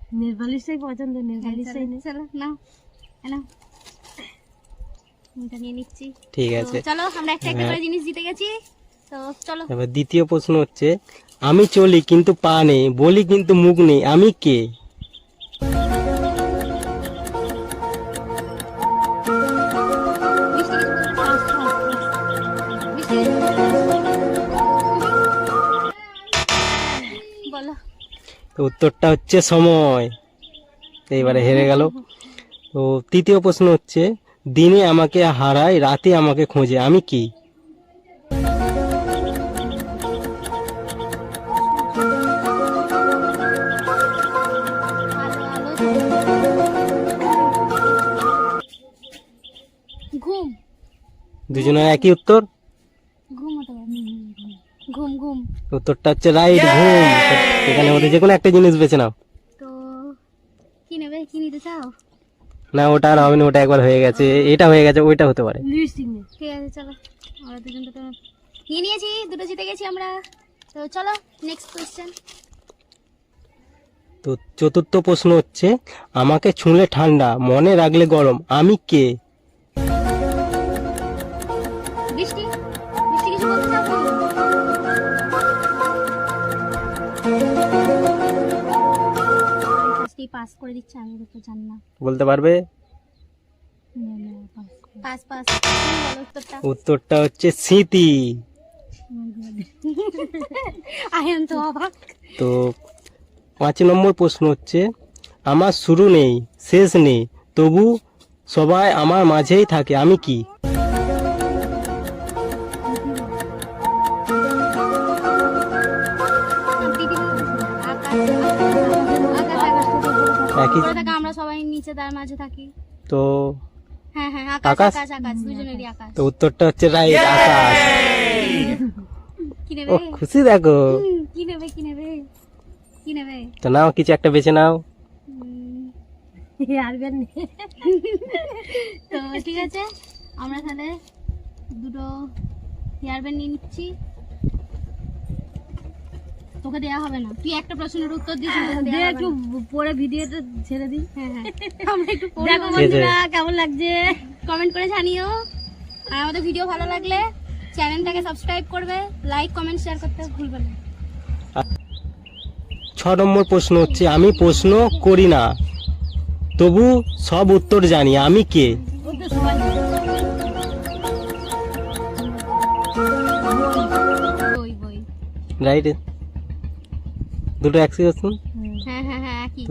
নেলপালিশটাই পছন্দ, নেলপালিশটাই নে। চলো নাও নাও, এটা নিয়ে নিচ্ছি। ঠিক তো আছে, চলো আমরা একটা একটা করে জিনিস জিতে গেছি। তো চলো এবার দ্বিতীয় প্রশ্ন হচ্ছে, আমি চলি কিন্তু পা নেই, বলি কিন্তু মুখ নেই, আমি কে? বৃষ্টি কিছু বলতে চাও? বৃষ্টি কিছু বলতে চাও? বলো। তো উত্তরটা হচ্ছে সময়। তো এবারে হেরে গেল। তো তৃতীয় প্রশ্ন হচ্ছে, দিনে আমাকে হারায়, রাতে আমাকে খোঁজে, আমি কি? আলো আলো ঘুম, দুজনের একই উত্তর। ঘুম হতে পারে, ঘুম ঘুম। উত্তরটা হচ্ছে রাইট, ঘুম। এখানে মধ্যে যে কোনো একটা জিনিস বেছে নাও। তো কি নেবে, কি নিতে চাও? না, ওটা আর হবে না, ওটা একবার হয়ে গেছে, এটা হয়ে গেছে, ওইটা হতে পারে। লিপস্টিক নে। ঠিক আছে চলো, আমরা দুজন দুটো নিয়ে নিয়েছি, দুটো জিতে গেছি আমরা। তো চলো নেক্সট কোয়েশ্চেন। তো চতুর্থ প্রশ্ন হচ্ছে, আমাকে ছুঁলে ঠান্ডা, মনে রাখলে গরম, আমি কে? বৃষ্টি, বৃষ্টি কিছু বলতে চাও? ফার্স্টেই পাস করে দিচ্ছি, আমি তো জানি না। বলতে পারবে? পাস পাস, তুমি বলো উত্তরটা। উত্তরটা হচ্ছে স্মৃতি। আই এম তো অবাক। তো 5 নম্বর প্রশ্ন হচ্ছে, আমার শুরু নেই, শেষ নেই, তবু সবাই আমার মাঝেই থাকে, আমি কি? একই আমরা সবাই নিচে তার মাঝে থাকি। তো। হ্যাঁ হ্যাঁ, আকাশ? আকাশ আকাশ আকাশ, দুজনেরই আকাশ। তো উত্তরটা হচ্ছে রাইট, আকাশ। কি ও নেবে? খুশি দেখো। কি নেবে, কি নেবে, কি নেবে? তো নাও, কিছু একটা বেছে নাও। হেয়ারব্যান্ড নে। তো ঠিক আছে, আমরা তাহলে দুটো হেয়ার ব্যান্ড নিয়ে নিচ্ছি। তোকে দেয়া হবে না, তুই একটা প্রশ্নের উত্তর দিস, তোকে দে দেয়া একটু হবে না। পরে ভিডিওটা ছেড়ে দিই। হ্যাঁ হ্যাঁ, আমরা একটু পড়ে দেখো নেবো। বন্ধুরা কেমন লাগছে। কমেন্ট করে জানিও, আর আমাদের ভিডিও ভালো লাগলে চ্যানেলটাকে সাবস্ক্রাইব করবে, লাইক কমেন্ট শেয়ার করতে ভুলবে না। 6 নম্বর প্রশ্ন হচ্ছে, আমি প্রশ্ন করি না, তবু সব উত্তর জানি, আমি কে? ওই তো সবাই জানে। বই বই। রাইট, দুটো একই প্রশ্ন। হ্যাঁ হ্যাঁ হ্যাঁ, একই। তো